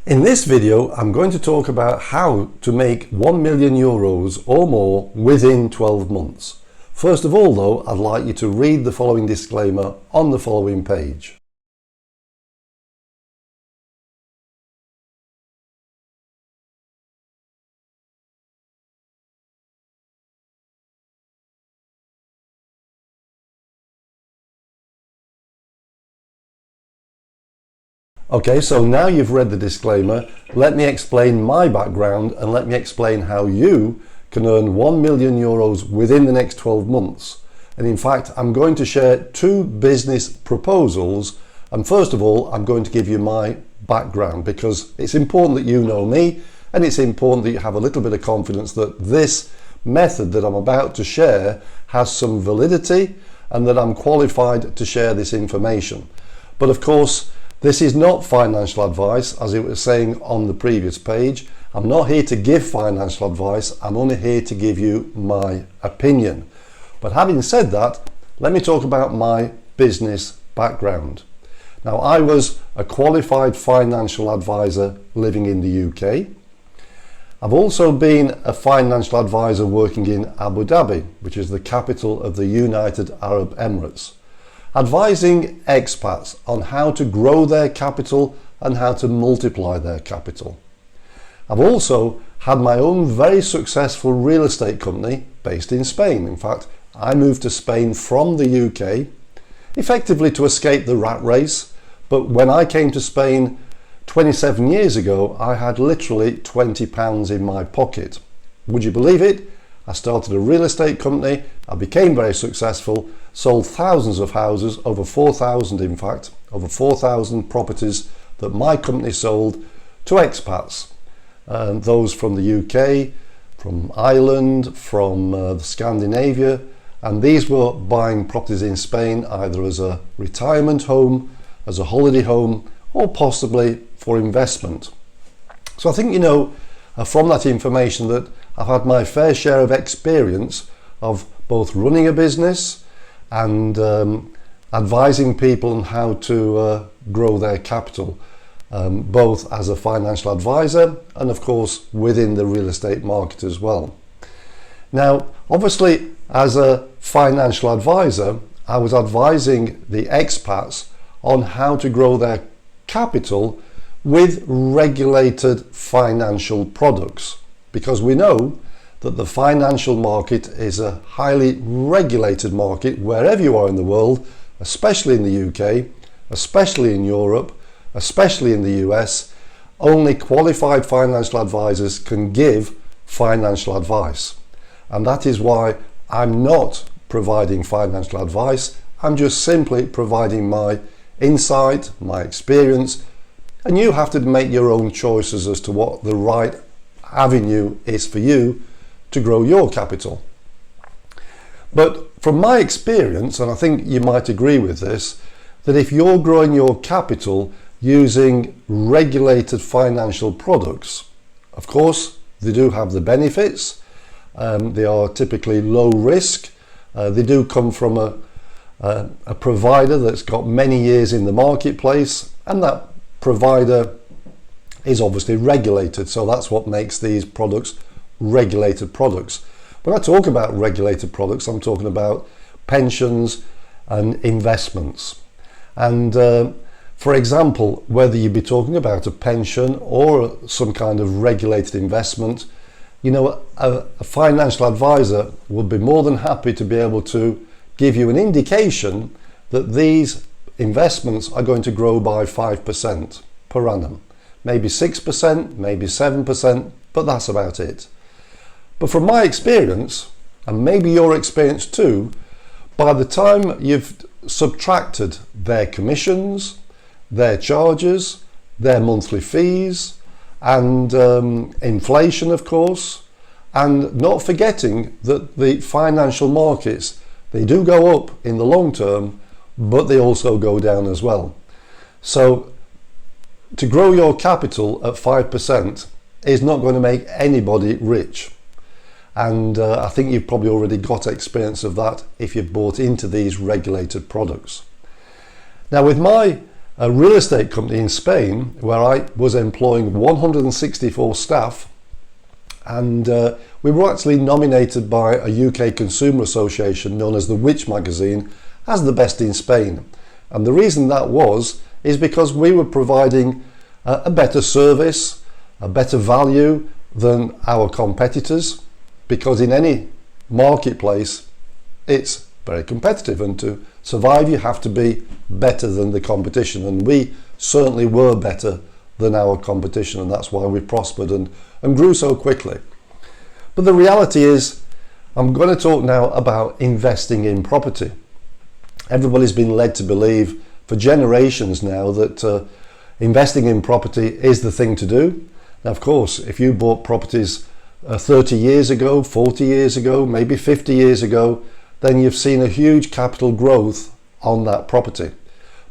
In this video, I'm going to talk about how to make 1 million euros or more within 12 months. First of all though, I'd like you to read the following disclaimer on the following page. Okay, so now you've read the disclaimer, let me explain my background and let me explain how you can earn 1 million euros within the next 12 months. And in fact, I'm going to share two business proposals. And first of all, I'm going to give you my background because it's important that you know me and it's important that you have a little bit of confidence that this method that I'm about to share has some validity and that I'm qualified to share this information. But of course, this is not financial advice, as it was saying on the previous page. I'm not here to give financial advice, I'm only here to give you my opinion. But having said that, let me talk about my business background. Now, I was a qualified financial advisor living in the UK. I've also been a financial advisor working in Abu Dhabi, which is the capital of the United Arab Emirates, advising expats on how to grow their capital and how to multiply their capital. I've also had my own very successful real estate company based in Spain. In fact, I moved to Spain from the UK, effectively to escape the rat race. But when I came to Spain 27 years ago, I had literally £20 in my pocket. Would you believe it? I started a real estate company, I became very successful, sold thousands of houses, over 4,000 in fact, over 4,000 properties that my company sold to expats. Those from the UK, from Ireland, from Scandinavia, and these were buying properties in Spain either as a retirement home, as a holiday home, or possibly for investment. So I think you know from that information that I've had my fair share of experience of both running a business and advising people on how to grow their capital, both as a financial advisor and of course within the real estate market as well. Now, obviously, as a financial advisor, I was advising the expats on how to grow their capital with regulated financial products, because we know that the financial market is a highly regulated market wherever you are in the world, especially in the UK, especially in Europe, especially in the US. Only qualified financial advisors can give financial advice. And that is why I'm not providing financial advice. I'm just simply providing my insight, my experience, and you have to make your own choices as to what the right avenue is for you to grow your capital. But from my experience, and I think you might agree with this, that if you're growing your capital using regulated financial products, of course they do have the benefits. They are typically low risk. They do come from a provider that's got many years in the marketplace, and that provider is obviously regulated, so that's what makes these products regulated products. When I talk about regulated products, I'm talking about pensions and investments. And for example, whether you be talking about a pension or some kind of regulated investment, you know, a financial advisor would be more than happy to be able to give you an indication that these investments are going to grow by 5% per annum. Maybe 6%, maybe 7%, but that's about it. But from my experience, and maybe your experience too, by the time you've subtracted their commissions, their charges, their monthly fees, and inflation of course, and not forgetting that the financial markets, they do go up in the long term, but they also go down as well. So to grow your capital at 5% is not going to make anybody rich. And I think you've probably already got experience of that if you've bought into these regulated products. Now, with my a real estate company in Spain where I was employing 164 staff, and we were actually nominated by a UK consumer association known as the Which magazine as the best in Spain. And the reason that is because we were providing a better service, a better value than our competitors, because in any marketplace it's very competitive, and to survive you have to be better than the competition, and we certainly were better than our competition, and that's why we prospered and grew so quickly. But the reality is, I'm going to talk now about investing in property. Everybody's been led to believe for generations now that investing in property is the thing to do. Now, of course, if you bought properties 30 years ago, 40 years ago, maybe 50 years ago, then you've seen a huge capital growth on that property.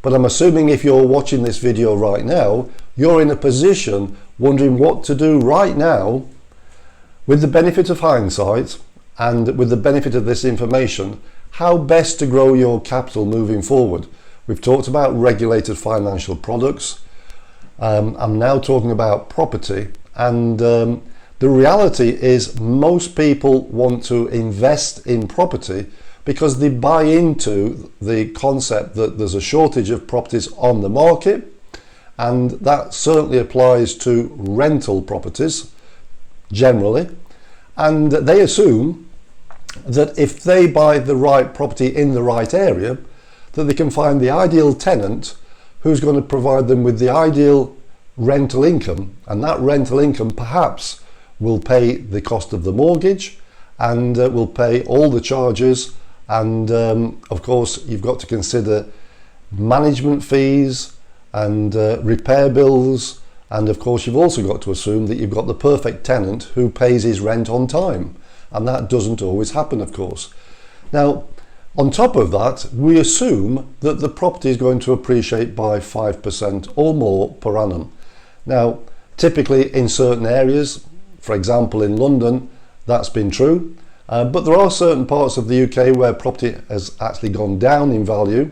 But I'm assuming if you're watching this video right now, you're in a position wondering what to do right now with the benefit of hindsight and with the benefit of this information, how best to grow your capital moving forward. We've talked about regulated financial products. I'm now talking about property, and the reality is most people want to invest in property because they buy into the concept that there's a shortage of properties on the market, and that certainly applies to rental properties generally, and they assume that if they buy the right property in the right area, that they can find the ideal tenant who's going to provide them with the ideal rental income, and that rental income perhaps will pay the cost of the mortgage and will pay all the charges, and of course you've got to consider management fees and repair bills, and of course you've also got to assume that you've got the perfect tenant who pays his rent on time, and that doesn't always happen, of course. Now, on top of that, we assume that the property is going to appreciate by 5% or more per annum. Now, typically in certain areas, for example in London, that's been true, but there are certain parts of the UK where property has actually gone down in value.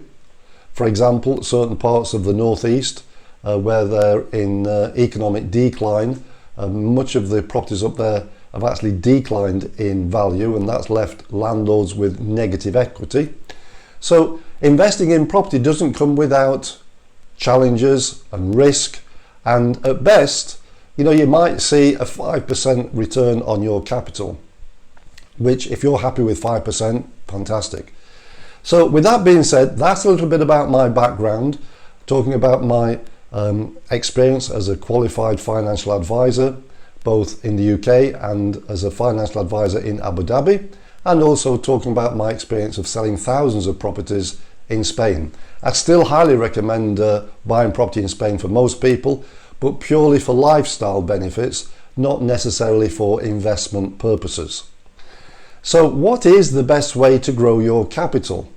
For example, certain parts of the northeast where they're in economic decline, much of the properties up there have actually declined in value, and that's left landlords with negative equity. So investing in property doesn't come without challenges and risk, and at best, you might see a 5% return on your capital, which if you're happy with 5%, fantastic. So with that being said, that's a little bit about my background, talking about my experience as a qualified financial advisor, both in the UK and as a financial advisor in Abu Dhabi, and also talking about my experience of selling thousands of properties in Spain. I still highly recommend buying property in Spain for most people, but purely for lifestyle benefits, not necessarily for investment purposes. So what is the best way to grow your capital?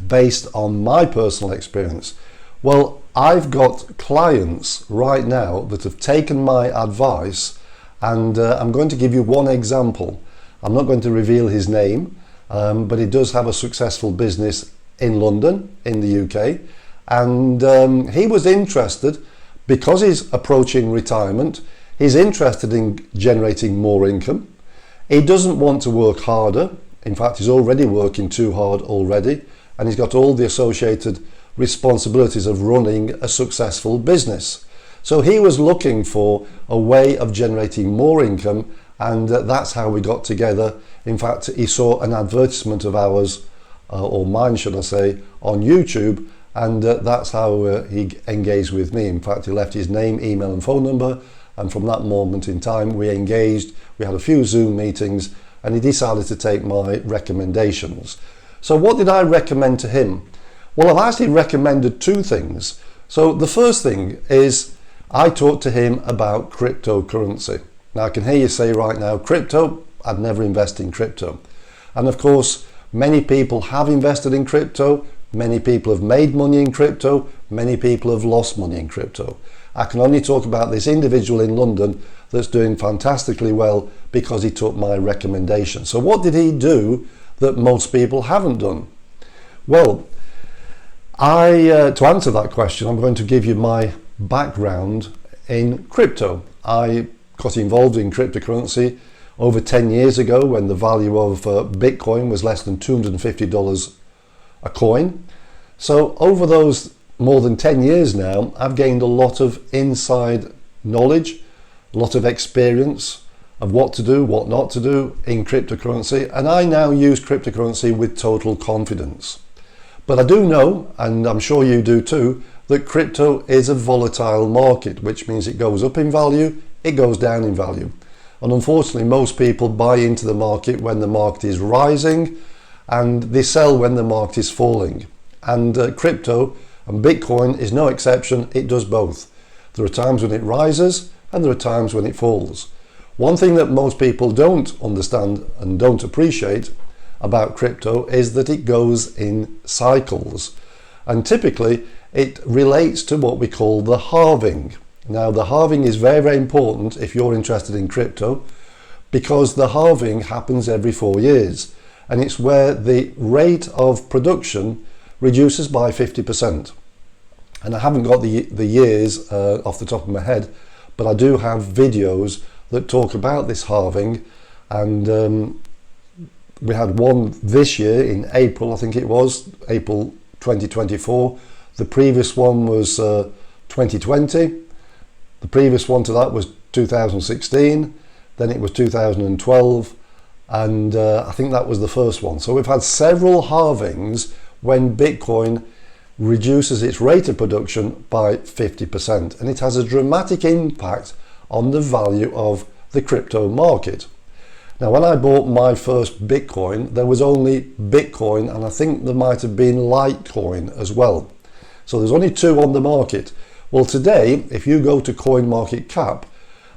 Based on my personal experience, well, I've got clients right now that have taken my advice, and I'm going to give you one example. I'm not going to reveal his name, but he does have a successful business in London, in the UK, and he was interested, because he's approaching retirement, he's interested in generating more income. He doesn't want to work harder. In fact, he's already working too hard already, and he's got all the associated responsibilities of running a successful business. So he was looking for a way of generating more income, and that's how we got together. In fact, he saw an advertisement of ours, or mine should I say, on YouTube, and that's how he engaged with me. In fact, he left his name, email and phone number, and from that moment in time we engaged. We had a few Zoom meetings, and he decided to take my recommendations. So what did I recommend to him? Well, I've actually recommended two things. So the first thing is I talked to him about cryptocurrency. Now I can hear you say right now, crypto, I'd never invest in crypto. And of course, many people have invested in crypto, many people have made money in crypto, many people have lost money in crypto. I can only talk about this individual in London that's doing fantastically well because he took my recommendation. So what did he do that most people haven't done? Well, To answer that question, I'm going to give you my background in crypto. I got involved in cryptocurrency over 10 years ago when the value of Bitcoin was less than $250 a coin. So over those more than 10 years now, I've gained a lot of inside knowledge, a lot of experience of what to do, what not to do in cryptocurrency, and I now use cryptocurrency with total confidence. But I do know, and I'm sure you do too, that crypto is a volatile market, which means it goes up in value, it goes down in value. And unfortunately, most people buy into the market when the market is rising, and they sell when the market is falling. And crypto and Bitcoin is no exception, it does both. There are times when it rises and there are times when it falls. One thing that most people don't understand and don't appreciate about crypto is that it goes in cycles. And typically it relates to what we call the halving. Now the halving is very, very important if you're interested in crypto, because the halving happens every 4 years. And it's where the rate of production reduces by 50%. And I haven't got the years off the top of my head, but I do have videos that talk about this halving. And we had one this year in April, I think it was, April 2024. The previous one was 2020. The previous one to that was 2016. Then it was 2012. And I think that was the first one. So we've had several halvings when Bitcoin reduces its rate of production by 50%. And it has a dramatic impact on the value of the crypto market. Now, when I bought my first Bitcoin, there was only Bitcoin, and I think there might have been Litecoin as well. So there's only two on the market. Well, today, if you go to CoinMarketCap,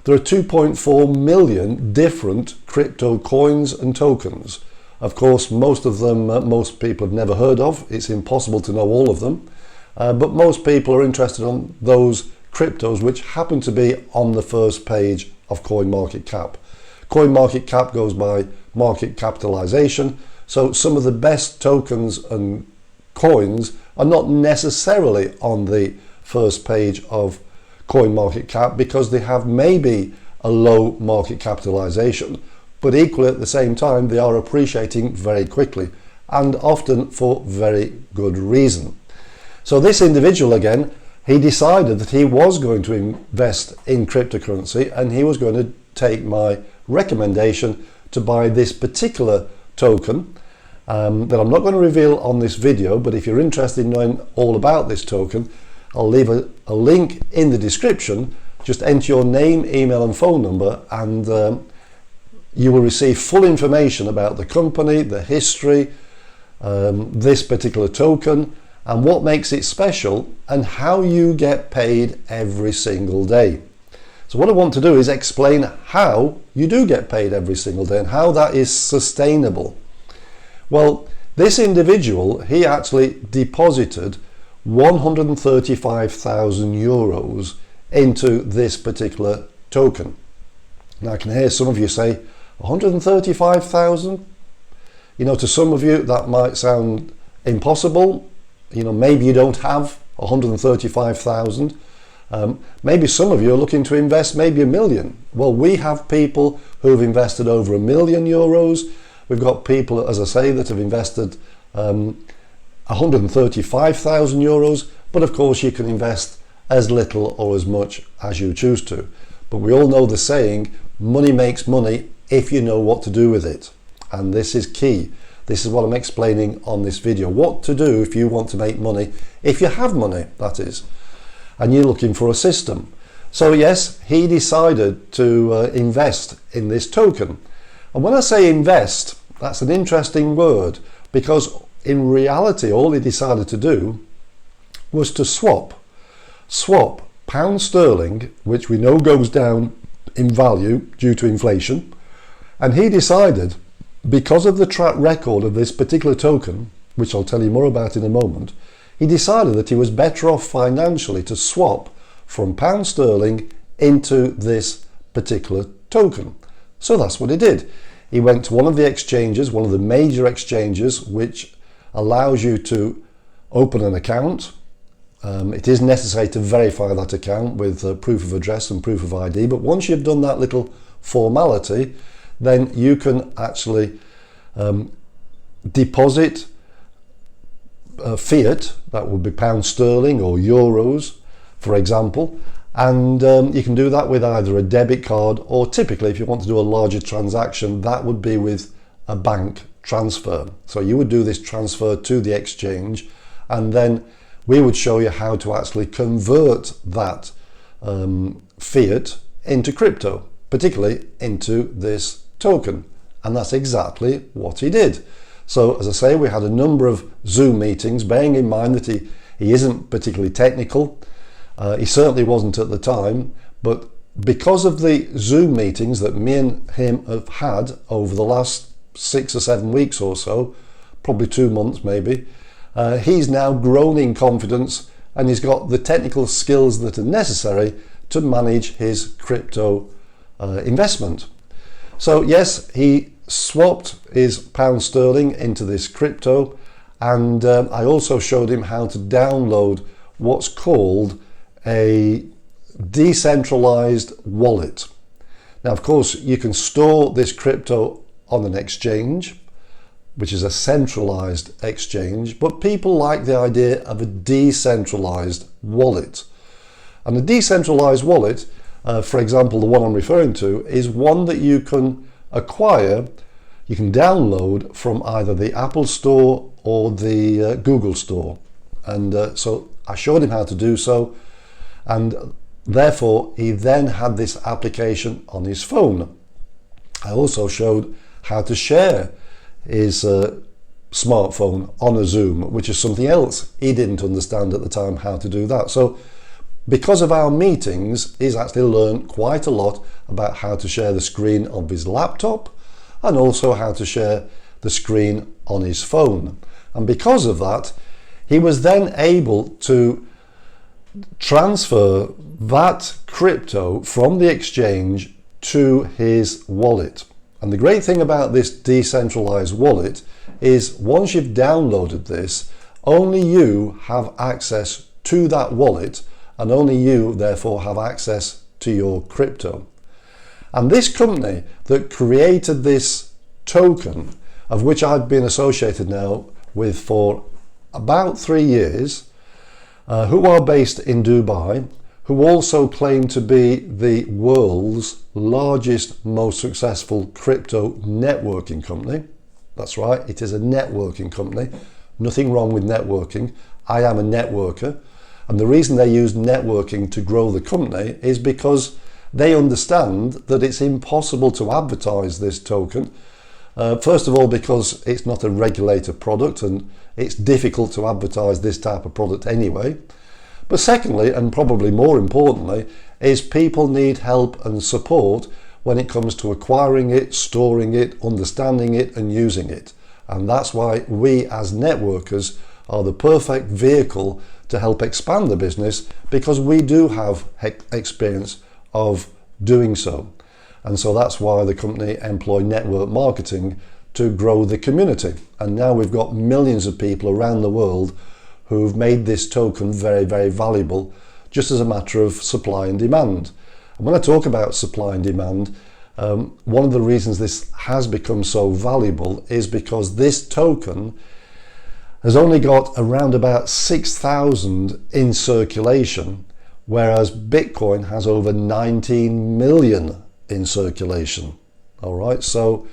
there are 2.4 million different crypto coins and tokens. Of course, most of them, most people have never heard of. It's impossible to know all of them. But most people are interested in those cryptos which happen to be on the first page of CoinMarketCap. CoinMarketCap goes by market capitalization. So some of the best tokens and coins are not necessarily on the first page of CoinMarketCap because they have maybe a low market capitalization, but equally at the same time they are appreciating very quickly and often for very good reason. So this individual, again, he decided that he was going to invest in cryptocurrency and he was going to take my recommendation to buy this particular token that I'm not going to reveal on this video, but if you're interested in knowing all about this token, I'll leave a link in the description. Just enter your name, email and phone number, and you will receive full information about the company, the history, this particular token, and what makes it special, and how you get paid every single day. So what I want to do is explain how you do get paid every single day and how that is sustainable. Well, this individual, he actually deposited 135,000 euros into this particular token. Now I can hear some of you say 135,000. You know, to some of you that might sound impossible. You know, maybe you don't have 135,000. Maybe some of you are looking to invest maybe $1 million. Well, we have people who've invested over €1 million. We've got people, as I say, that have invested 135,000 euros, but of course you can invest as little or as much as you choose to. But we all know the saying, money makes money if you know what to do with it. And this is key. This is what I'm explaining on this video. What to do if you want to make money, if you have money, that is, and you're looking for a system. So yes, he decided to invest in this token. And when I say invest, that's an interesting word, because in reality, all he decided to do was to swap pound sterling, which we know goes down in value due to inflation. And he decided, because of the track record of this particular token, which I'll tell you more about in a moment, he decided that he was better off financially to swap from pound sterling into this particular token. So that's what he did. He went to one of the exchanges, one of the major exchanges, which allows you to open an account. It is necessary to verify that account with proof of address and proof of ID, but once you've done that little formality, then you can actually deposit fiat, that would be pound sterling or euros, for example, and you can do that with either a debit card, or typically if you want to do a larger transaction, that would be with a bank transfer. So you would do this transfer to the exchange, and then we would show you how to actually convert that fiat into crypto, particularly into this token. And that's exactly what he did. So as I say, we had a number of Zoom meetings, bearing in mind that he isn't particularly technical. He certainly wasn't at the time, but because of the Zoom meetings that me and him have had over the last 6 or 7 weeks or so, probably 2 months maybe, he's now grown in confidence, and he's got the technical skills that are necessary to manage his crypto investment. So yes, he swapped his pound sterling into this crypto, and I also showed him how to download what's called a decentralized wallet. Now, of course, you can store this crypto on an exchange, which is a centralized exchange, but people like the idea of a decentralized wallet. And a decentralized wallet, for example, the one I'm referring to, is one that you can acquire, you can download from either the Apple Store or the Google Store. And so I showed him how to do so, and therefore he then had this application on his phone. I also showed how to share his smartphone on a Zoom, which is something else he didn't understand at the time how to do that. So because of our meetings, he's actually learned quite a lot about how to share the screen of his laptop and also how to share the screen on his phone. And because of that, he was then able to transfer that crypto from the exchange to his wallet. And the great thing about this decentralized wallet is once you've downloaded this, only you have access to that wallet, and only you therefore have access to your crypto. And this company that created this token, of which I've been associated now with for about 3 years, who are based in Dubai, who also claim to be the world's largest, most successful crypto networking company. That's right, it is a networking company. Nothing wrong with networking. I am a networker. And the reason they use networking to grow the company is because they understand that it's impossible to advertise this token. First of all, because it's not a regulated product and it's difficult to advertise this type of product anyway. But secondly, and probably more importantly, is people need help and support when it comes to acquiring it, storing it, understanding it and using it. And that's why we as networkers are the perfect vehicle to help expand the business, because we do have experience of doing so. And so that's why the company employ network marketing to grow the community. And now we've got millions of people around the world who've made this token very, very valuable, just as a matter of supply and demand. And when I talk about supply and demand, one of the reasons this has become so valuable is because this token has only got around about 6,000 in circulation, whereas Bitcoin has over 19 million in circulation. All right, so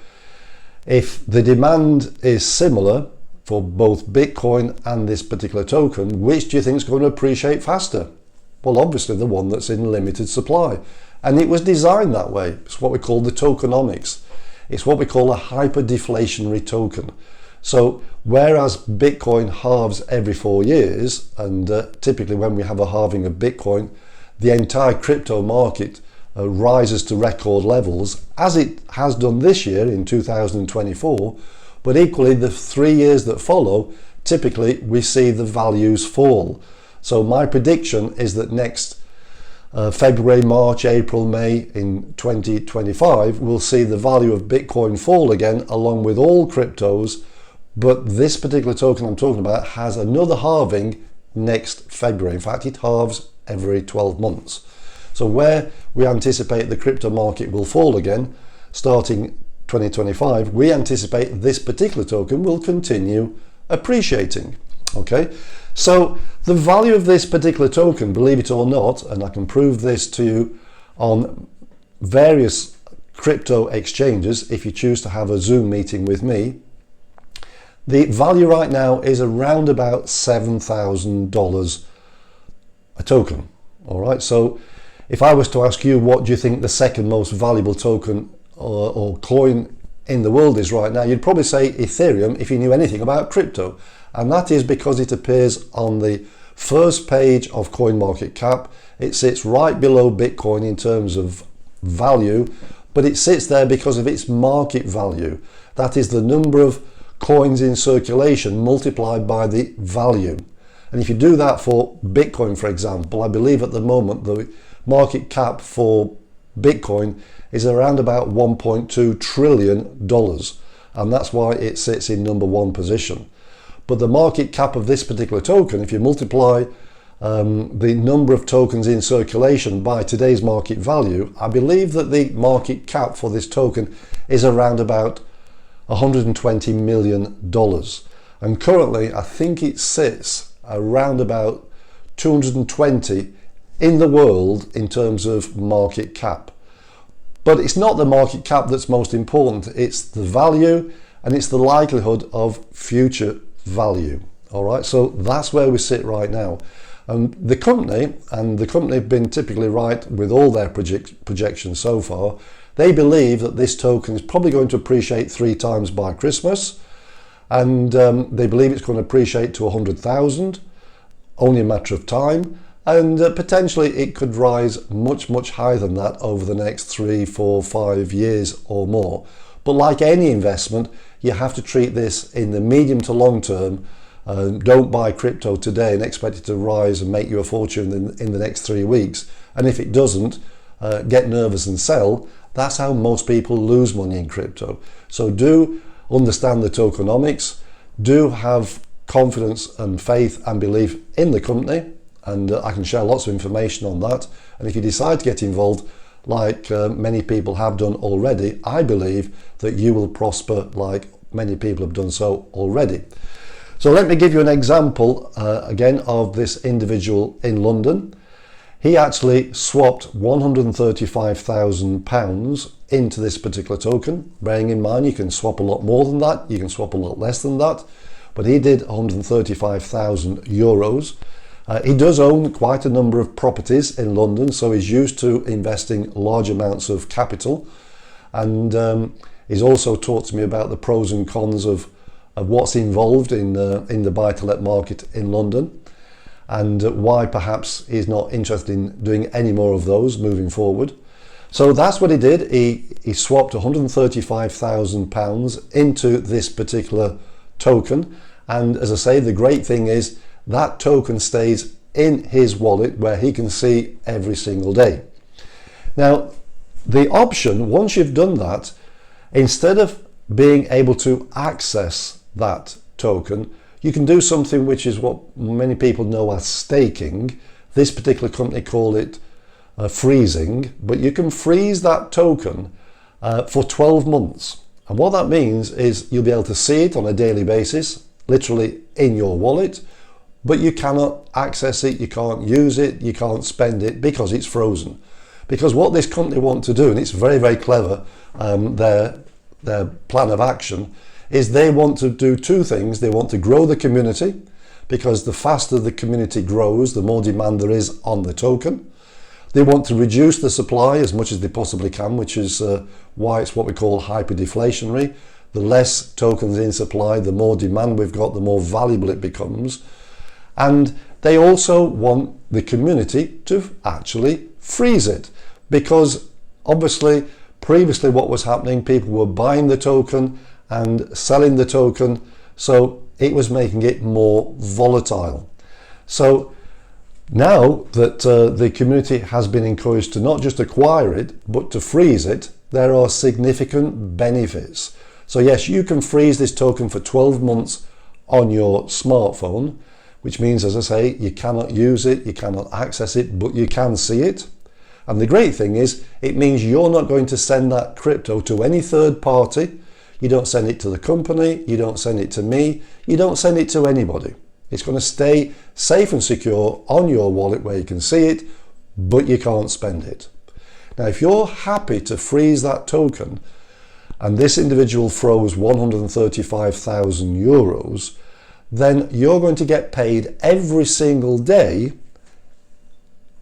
if the demand is similar for both Bitcoin and this particular token, which do you think is going to appreciate faster? Well, obviously the one that's in limited supply. And it was designed that way. It's what we call the tokenomics. It's what we call a hyperdeflationary token. So whereas Bitcoin halves every 4 years, and typically when we have a halving of Bitcoin, the entire crypto market rises to record levels, as it has done this year in 2024, but equally the 3 years that follow, typically we see the values fall. So my prediction is that next February, March, April, May in 2025, we'll see the value of Bitcoin fall again, along with all cryptos, But this particular token I'm talking about has another halving next February. In fact, it halves every 12 months. So where we anticipate the crypto market will fall again, starting 2025, we anticipate this particular token will continue appreciating. Okay, so the value of this particular token, believe it or not, and I can prove this to you on various crypto exchanges if you choose to have a Zoom meeting with me, the value right now is around about $7,000 a token. All right, so if I was to ask you what do you think the second most valuable token or coin in the world is right now, you'd probably say Ethereum if you knew anything about crypto. And that is because it appears on the first page of CoinMarketCap. It sits right below Bitcoin in terms of value, but it sits there because of its market value. That is the number of coins in circulation multiplied by the value. And if you do that for Bitcoin, for example, I believe at the moment the market cap for Bitcoin is around about $1.2 trillion. And that's why it sits in number one position. But the market cap of this particular token, if you multiply the number of tokens in circulation by today's market value, I believe that the market cap for this token is around about $120 million. And currently, I think it sits around about 220 in the world in terms of market cap. But it's not the market cap that's most important. It's the value and it's the likelihood of future value. All right, so that's where we sit right now. And the company have been typically right with all their projections so far. They believe that this token is probably going to appreciate 3 times by Christmas, and they believe it's going to appreciate to 100,000, only a matter of time, and potentially it could rise much higher than that over the next 3, 4, 5 years or more. But like any investment, you have to treat this in the medium to long term. Don't buy crypto today and expect it to rise and make you a fortune in the next 3 weeks. And if it doesn't, get nervous and sell. That's how most people lose money in crypto. So do understand the tokenomics, do have confidence and faith and belief in the company, and I can share lots of information on that. And if you decide to get involved, like many people have done already, I believe that you will prosper like many people have done so already. So let me give you an example again of this individual in London. He actually swapped £135,000 into this particular token. Bearing in mind, you can swap a lot more than that, you can swap a lot less than that, but he did 135,000 euros. He does own quite a number of properties in London, so he's used to investing large amounts of capital. And he's also talked to me about the pros and cons of what's involved in the buy-to-let market in London, and why perhaps he's not interested in doing any more of those moving forward. So that's what he did. He swapped £135,000 into this particular token. And as I say, the great thing is that token stays in his wallet where he can see every single day. Now, the option, once you've done that, instead of being able to access that token, you can do something which is what many people know as staking. This particular company call it freezing, but you can freeze that token for 12 months. And what that means is you'll be able to see it on a daily basis, literally in your wallet, but you cannot access it, you can't use it, you can't spend it because it's frozen. Because what this company want to do, and it's very clever, their plan of action, is they want to do 2 things. They want to grow the community, because the faster the community grows, the more demand there is on the token. They want to reduce the supply as much as they possibly can, which is why it's what we call hyperdeflationary. The less tokens in supply, the more demand we've got, the more valuable it becomes. And they also want the community to actually freeze it, because obviously previously what was happening, people were buying the token and selling the token, so it was making it more volatile. So now that the community has been encouraged to not just acquire it, but to freeze it, there are significant benefits. So yes, you can freeze this token for 12 months on your smartphone, which means, as I say, you cannot use it, you cannot access it, but you can see it. And the great thing is, it means you're not going to send that crypto to any third party. You don't send it to the company, you don't send it to me, you don't send it to anybody. It's going to stay safe and secure on your wallet where you can see it, but you can't spend it. Now, if you're happy to freeze that token, and this individual froze 135,000 euros, then you're going to get paid every single day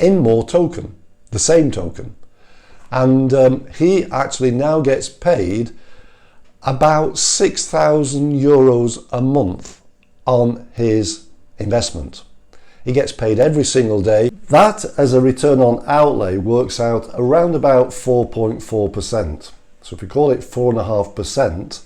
in more token, the same token. And he actually now gets paid about 6,000 euros a month on his investment. He gets paid every single day. That, as a return on outlay, works out around about 4.4%. So if we call it 4.5%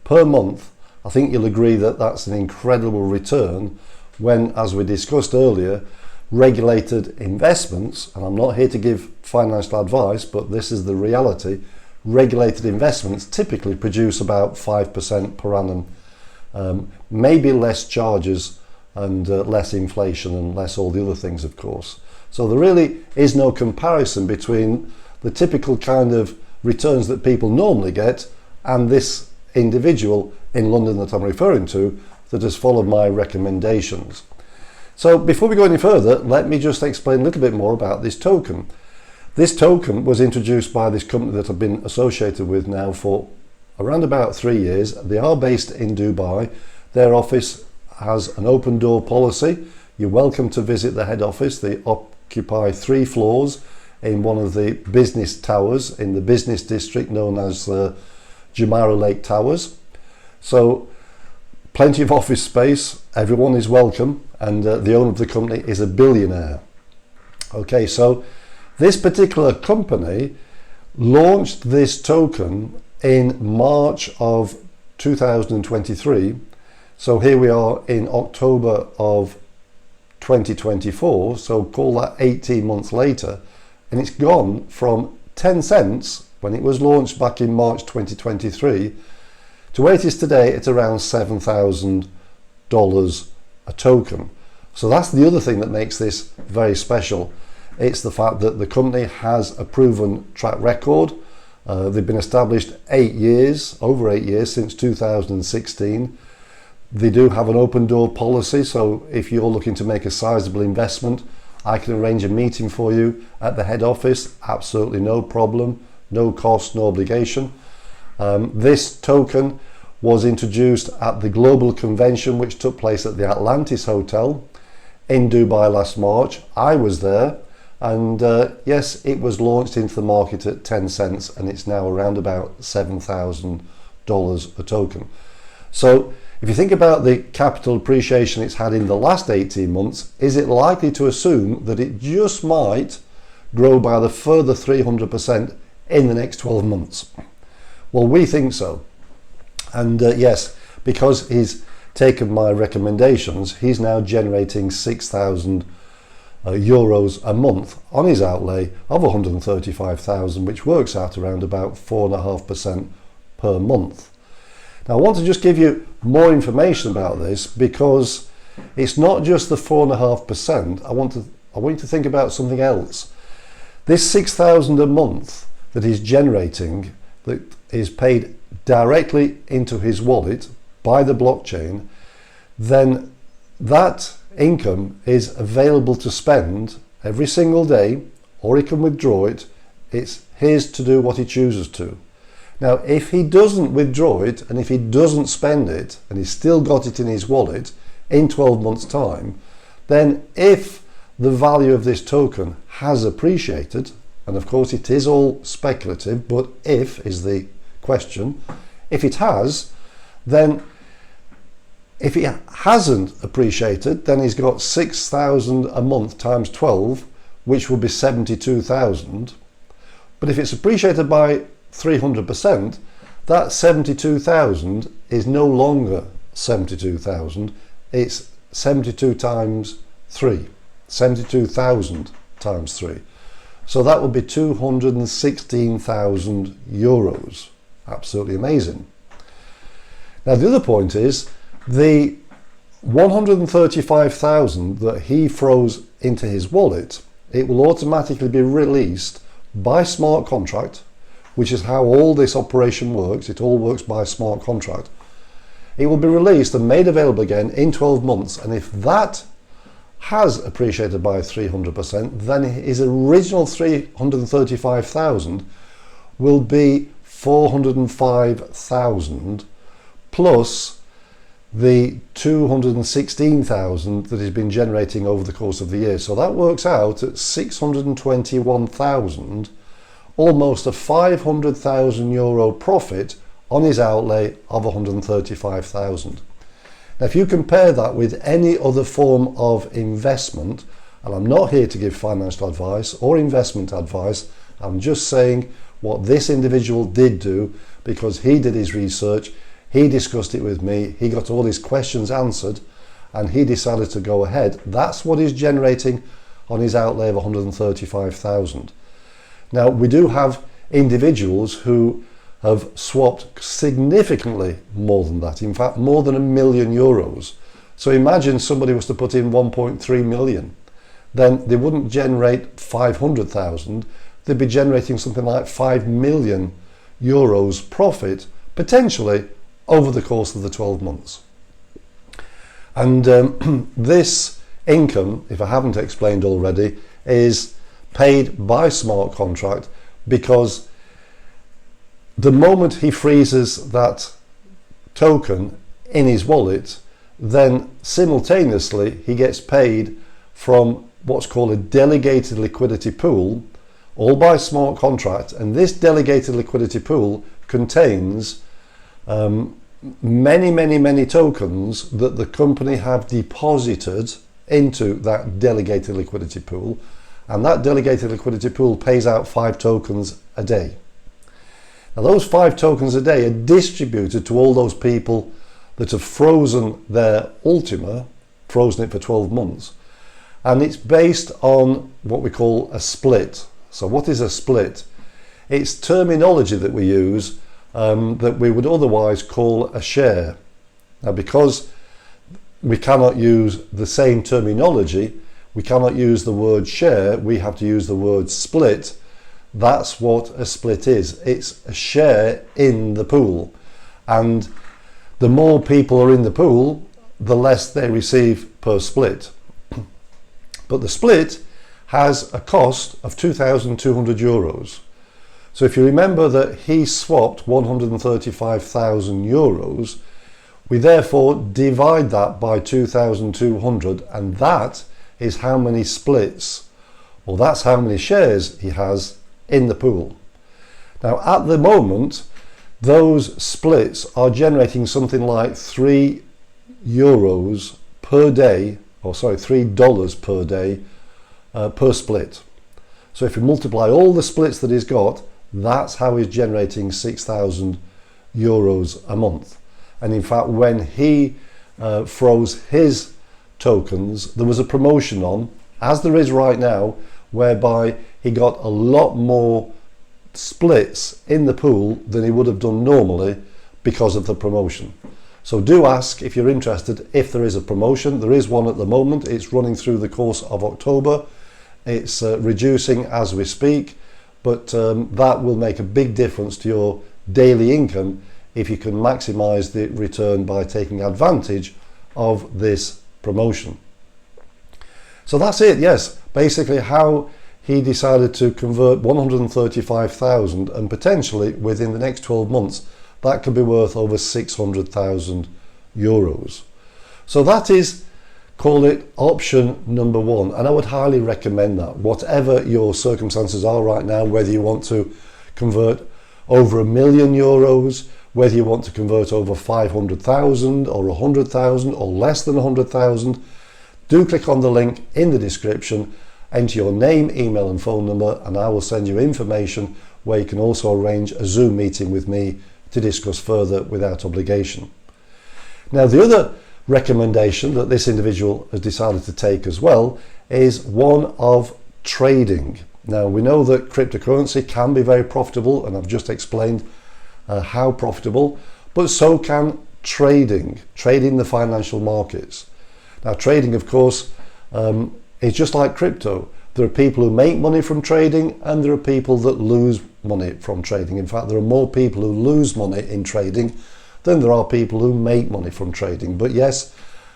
per month, I think you'll agree that that's an incredible return when, as we discussed earlier, regulated investments, and I'm not here to give financial advice, but this is the reality, regulated investments typically produce about 5% per annum, maybe less charges and less inflation and less all the other things, of course. So there really is no comparison between the typical kind of returns that people normally get and this individual in London that I'm referring to that has followed my recommendations. So before we go any further, let me just explain a little bit more about this token. This token was introduced by this company that I've been associated with now for around about 3 years. They are based in Dubai. Their office has an open door policy. You're welcome to visit the head office. They occupy 3 floors in one of the business towers in the business district known as Jumeirah Lake Towers. So plenty of office space, everyone is welcome, and the owner of the company is a billionaire. Okay, so this particular company launched this token in March of 2023. So here we are in October of 2024, so call that 18 months later, and it's gone from 10 cents when it was launched back in March 2023 to where it is today. It's around $7,000 a token. So that's the other thing that makes this very special. It's the fact that the company has a proven track record. They've been established over 8 years, since 2016. They do have an open door policy, so if you're looking to make a sizable investment, I can arrange a meeting for you at the head office, absolutely no problem, no cost, no obligation. This token was introduced at the global convention which took place at the Atlantis Hotel in Dubai last March. I was there, and yes, it was launched into the market at 10 cents and it's now around about $7,000 a token. So if you think about the capital appreciation it's had in the last 18 months, is it likely to assume that it just might grow by the further 300% in the next 12 months? Well, we think so. And yes, because he's taken my recommendations, he's now generating 6,000 euros a month on his outlay of 135,000, which works out around about 4.5% per month. Now, I want to just give you more information about this, because it's not just the 4.5%. I want you to think about something else. This 6,000 a month that he's generating, that is paid directly into his wallet by the blockchain, then that income is available to spend every single day, or he can withdraw it. It's his to do what he chooses to. Now, if he doesn't withdraw it, and if he doesn't spend it, and he's still got it in his wallet in 12 months' time, then if the value of this token has appreciated, and of course it is all speculative, but if is the question, if it has, then if it hasn't appreciated, then he's got 6,000 a month times 12, which will be 72,000. But if it's appreciated by 300%, that 72,000 is no longer 72,000, it's 72 times 3, 72,000 times 3. So that would be 216,000 euros. Absolutely amazing. Now the other point is the 135,000 that he throws into his wallet, it will automatically be released by smart contract, which is how all this operation works. It all works by smart contract. It will be released and made available again in 12 months. And if that has appreciated by 300%, then his original 335,000 will be 405,000 plus the 216,000 that he's been generating over the course of the year. So that works out at 621,000, almost a 500,000 euro profit on his outlay of 135,000. Now, if you compare that with any other form of investment, and I'm not here to give financial advice or investment advice, I'm just saying what this individual did do, because he did his research, he discussed it with me, he got all his questions answered, and he decided to go ahead. That's what he's generating on his outlay of 135,000. Now, we do have individuals who have swapped significantly more than that, in fact more than €1,000,000. So imagine somebody was to put in 1.3 million, then they wouldn't generate 500,000, they'd be generating something like 5 million euros profit potentially over the course of the 12 months. And this income, if I haven't explained already, is paid by smart contract, because the moment he freezes that token in his wallet, then simultaneously he gets paid from what's called a delegated liquidity pool, all by smart contract. And this delegated liquidity pool contains many tokens that the company have deposited into that delegated liquidity pool, and that delegated liquidity pool pays out 5 tokens a day. Now those 5 tokens a day are distributed to all those people that have frozen their Ultima, frozen it for 12 months, and it's based on what we call a split. So what is a split? It's terminology that we use that we would otherwise call a share. Now, because we cannot use the same terminology, we cannot use the word share, we have to use the word split. That's what a split is. It's a share in the pool, and the more people are in the pool, the less they receive per split. But the split has a cost of 2,200 euros. So if you remember that he swapped 135,000 euros, we therefore divide that by 2,200, and that is how many splits, or that's how many shares he has in the pool. Now at the moment, those splits are generating something like 3 euros per day, or sorry, $3 per day per split. So if you multiply all the splits that he's got, that's how he's generating 6,000 euros a month. And in fact, when he froze his tokens, there was a promotion on, as there is right now, whereby he got a lot more splits in the pool than he would have done normally because of the promotion. So do ask if you're interested if there is a promotion. There is one at the moment. It's running through the course of October. It's reducing as we speak, but that will make a big difference to your daily income if you can maximize the return by taking advantage of this promotion. So that's it. Yes, basically how he decided to convert 135,000, and potentially within the next 12 months that could be worth over 600,000 euros. So that is, call it option number 1, and I would highly recommend that. Whatever your circumstances are right now, whether you want to convert over €1,000,000, whether you want to convert over 500,000 or 100,000 or less than 100,000, do click on the link in the description, enter your name, email and phone number, and I will send you information where you can also arrange a Zoom meeting with me to discuss further without obligation. Now, the other recommendation that this individual has decided to take as well is one of trading. Now, we know that cryptocurrency can be very profitable, and I've just explained how profitable, but so can trading the financial markets. Now, trading, of course, is just like crypto. There are people who make money from trading and there are people that lose money from trading. In fact, there are more people who lose money in trading than there are people who make money from trading. But yes,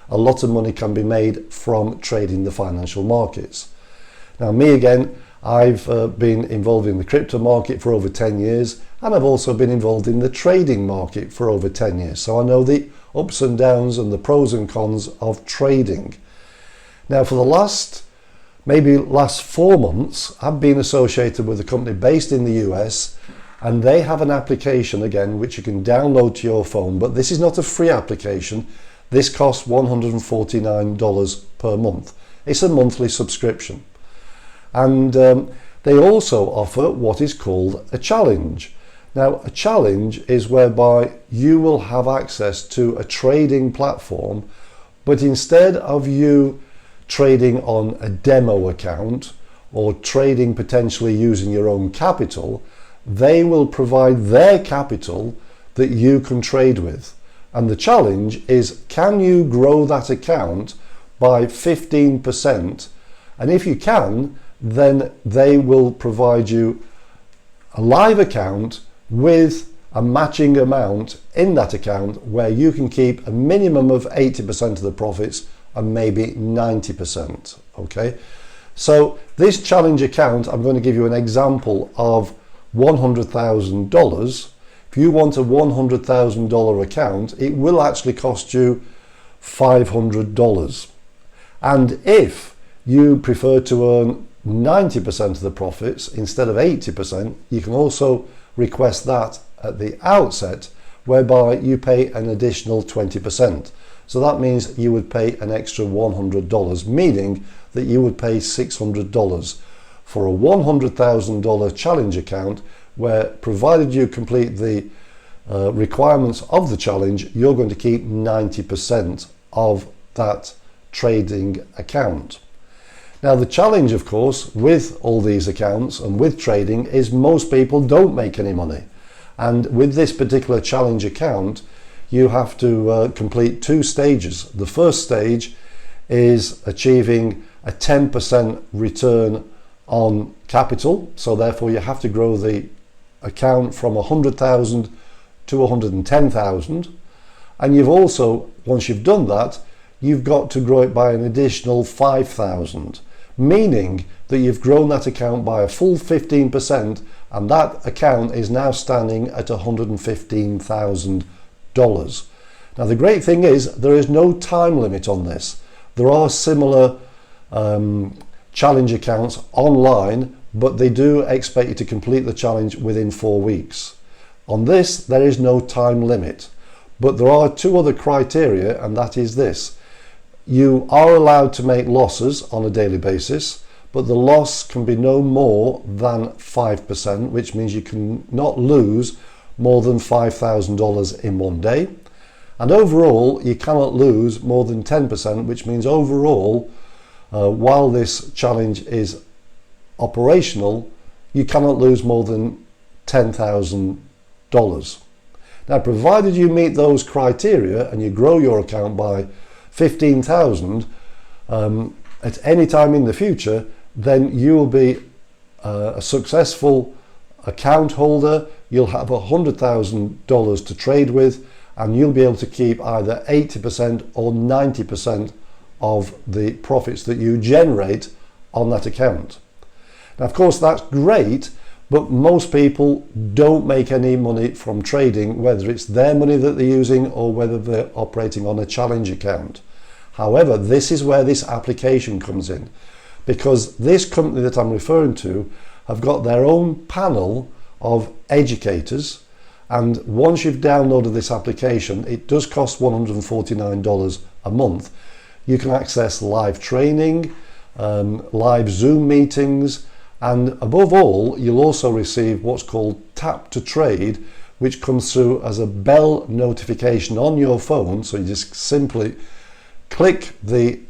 a lot of money can be made from trading the financial markets. Now, me again, I've been involved in the crypto market for over 10 years, and I've also been involved in the trading market for over 10 years. So I know the ups and downs and the pros and cons of trading. Now, for the last 4 months, I've been associated with a company based in the US, and they have an application again which you can download to your phone, but this is not a free application. This costs $149 per month. It's a monthly subscription. And they also offer what is called a challenge. Now, a challenge is whereby you will have access to a trading platform, but instead of you trading on a demo account or trading potentially using your own capital, they will provide their capital that you can trade with. And the challenge is, can you grow that account by 15%? And if you can, then they will provide you a live account with a matching amount in that account where you can keep a minimum of 80% of the profits and maybe 90%. Okay, so this challenge account, I'm going to give you an example of $100,000. If you want a $100,000 account, it will actually cost you $500. And if you prefer to earn 90% of the profits instead of 80%, you can also request that at the outset, whereby you pay an additional 20%. So that means you would pay an extra $100, meaning that you would pay $600 for a $100,000 challenge account, where provided you complete the requirements of the challenge, you're going to keep 90% of that trading account. Now, the challenge, of course, with all these accounts and with trading is most people don't make any money. And with this particular challenge account, you have to complete 2 stages. The first stage is achieving a 10% return on capital. So therefore you have to grow the account from 100,000 to 110,000. And you've also, once you've done that, you've got to grow it by an additional 5,000, meaning that you've grown that account by a full 15%, and that account is now standing at $115,000. Now, the great thing is there is no time limit on this. There are similar challenge accounts online, but they do expect you to complete the challenge within 4 weeks. On this, there is no time limit, but there are 2 other criteria, and that is this. You are allowed to make losses on a daily basis, but the loss can be no more than 5%, which means you can not lose more than $5,000 in one day. And overall, you cannot lose more than 10%, which means overall, while this challenge is operational, you cannot lose more than $10,000. Now, provided you meet those criteria and you grow your account by 15,000 at any time in the future, then you will be a successful account holder. You'll have $100,000 to trade with, and you'll be able to keep either 80% or 90% of the profits that you generate on that account. Now, of course, that's great, but most people don't make any money from trading, whether it's their money that they're using or whether they're operating on a challenge account. However, this is where this application comes in, because this company that I'm referring to have got their own panel of educators, and once you've downloaded this application, it does cost $149 a month. You can access live training, live Zoom meetings, and above all, you'll also receive what's called Tap to Trade, which comes through as a bell notification on your phone. So you just simply click the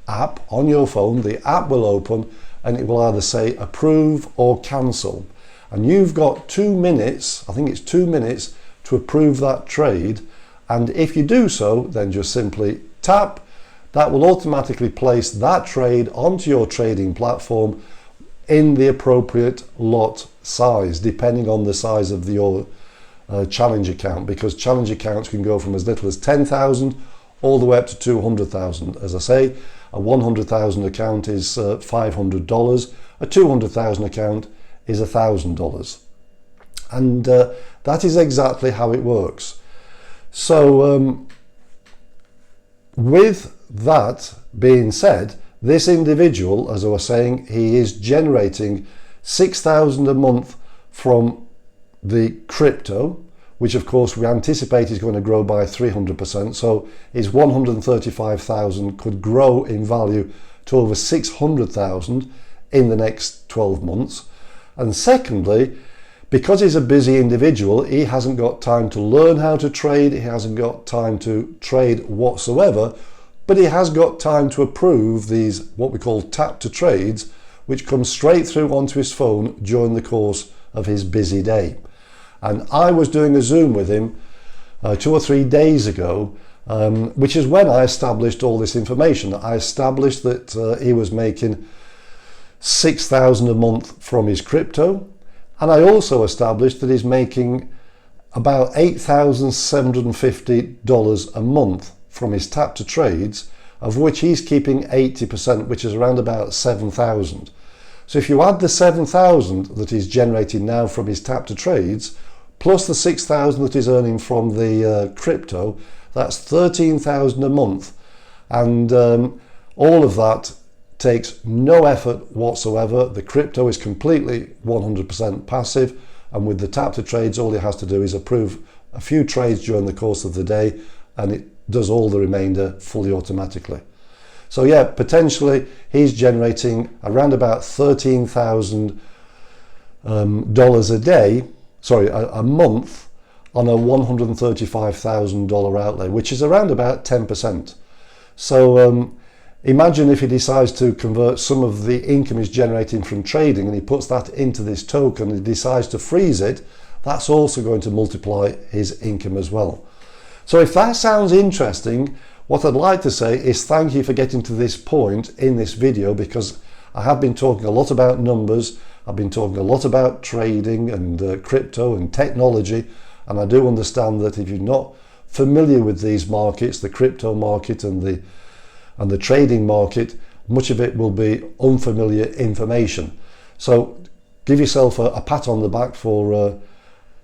app on your phone, the app will open, and it will either say approve or cancel. And you've got 2 minutes, I think it's 2 minutes, to approve that trade, And if you do so, then just simply tap. That will automatically place that trade onto your trading platform in the appropriate lot size, depending on the size of your challenge account, because challenge accounts can go from as little as 10,000 all the way up to 200,000. As I say, a 100,000 account is $500. A 200,000 account is $1,000. And that is exactly how it works. So with that being said, this individual, as I was saying, he is generating 6,000 a month from the crypto, which of course we anticipate is going to grow by 300%. So his 135,000 could grow in value to over 600,000 in the next 12 months. And secondly, because he's a busy individual, he hasn't got time to learn how to trade, he hasn't got time to trade whatsoever, but he has got time to approve these, what we call tap to trades, which come straight through onto his phone during the course of his busy day. And I was doing a Zoom with him 2 or 3 days ago, which is when I established all this information. I established that he was making 6,000 a month from his crypto, and I also established that he's making about $8,750 a month from his tap to trades, of which he's keeping 80%, which is around about 7,000. So if you add the 7,000 that he's generating now from his tap to trades, plus the 6,000 that he's earning from the crypto, that's 13,000 a month. And all of that takes no effort whatsoever. The crypto is completely 100% passive, and with the tap to trades, all he has to do is approve a few trades during the course of the day, and it does all the remainder fully automatically. So yeah, potentially he's generating around about $13,000 a day, sorry, a month, on a $135,000 outlay, which is around about 10%. So imagine if he decides to convert some of the income he's generating from trading and he puts that into this token and he decides to freeze it, that's also going to multiply his income as well. So if that sounds interesting, what I'd like to say is thank you for getting to this point in this video, because I have been talking a lot about numbers, I've been talking a lot about trading and crypto and technology, and I do understand that if you're not familiar with these markets, the crypto market and the trading market, much of it will be unfamiliar information. So give yourself a pat on the back for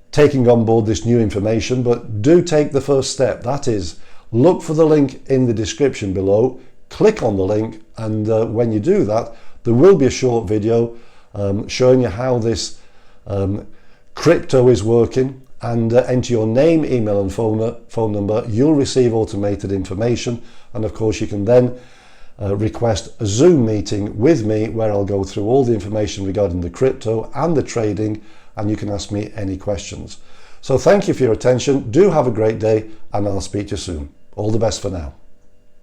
taking on board this new information, but do take the first step. That is, look for the link in the description below, click on the link, and when you do that, there will be a short video showing you how this crypto is working, and enter your name, email and phone number. You'll receive automated information, and of course you can then request a Zoom meeting with me where I'll go through all the information regarding the crypto and the trading, and you can ask me any questions. So thank you for your attention. Do have a great day, and I'll speak to you soon. All the best for now.